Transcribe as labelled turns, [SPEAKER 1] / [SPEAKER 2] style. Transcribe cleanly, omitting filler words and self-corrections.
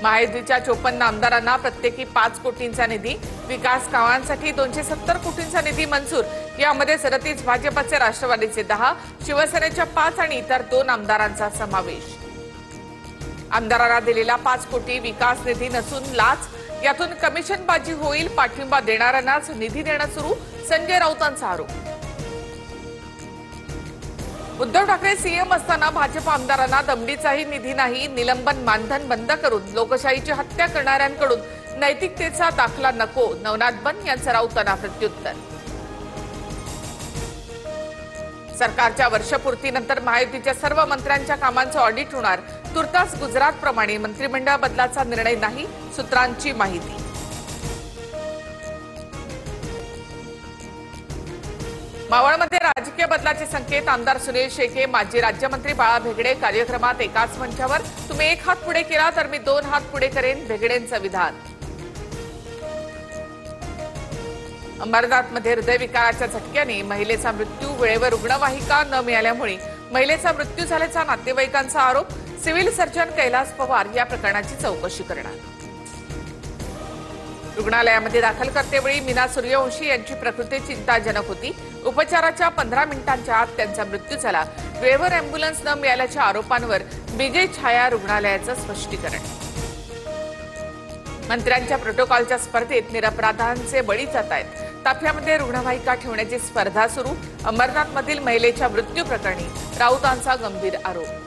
[SPEAKER 1] महायुतीच्या 54 आमदारांना प्रत्येकी 5 कोटींचा निधी, विकास कामांसाठी 270 कोटींचा निधी मंजूर। यामध्ये 37 भाजपचे, राष्ट्रवादीचे 10, शिवसेनेच्या 5 आणि इतर 2 आमदारांचा समावेश। आमदारांना दिलेला 5 कोटी विकास निधी नसून लाच, यातून कमिशनबाजी होईल। पाठिंबा देणाऱ्यांनाच निधी देणं सुरू, संजय राऊतांचा आरोप। उद्धव ठाकरे सीएम असताना भाजप आमदारांना दमडीचाही निधी नाही, निलंबन मानधन बंद करून लोकशाहीची हत्या करणाऱ्यांकडून नैतिकतेचा दाखला नको, नवनाथ बन यांचं राऊतांना प्रत्युत्तर। सरकारच्या वर्षपूर्तीनंतर महायुतीच्या सर्व मंत्र्यांच्या कामांचं ऑडिट होणार, तुर्तास गुजरातप्रमाणे मंत्रिमंडळ बदलाचा निर्णय नाही, सूत्रांची माहिती। मावळमध्ये राजकीय बदलाचे संकेत, आमदार सुनील शेळके, माजी राज्यमंत्री बाळा भेगडे कार्यक्रमात एकाच मंचावर। तुम्ही एक हात पुढे केला तर मी 2 हात पुढे करेन, भेगडेंचं विधान। अंबरनाथमध्ये हृदयविकाराच्या झटक्याने महिलेचा मृत्यू, वेळेवर रुग्णवाहिका न मिळाल्यामुळे महिलेचा मृत्यू झाल्याचा नातेवाईकांचा आरोप। सिव्हिल सर्जन कैलास पवार या प्रकरणाची चौकशी करणार। रुग्णालयामध्ये दाखल करतेवेळी मीना सूर्यवंशी यांची प्रकृती चिंताजनक होती। उपचाराच्या 15 मिनिटांच्या आत त्यांचा मृत्यू झाला। वेळेवर अँब्युलन्स न मिळाल्याच्या आरोपांवर विजय छाया रुग्णालयाचं स्पष्टीकरण। मंत्र्यांच्या प्रोटोकॉलच्या स्पर्धेत निरपराधांचे बळी जात आहेत। ताफ्यामध्ये रुग्णवाहिका ठेवण्याची स्पर्धा सुरू। अंबरनाथमधील महिलेच्या मृत्यू प्रकरणी राऊतांचा गंभीर आरोप।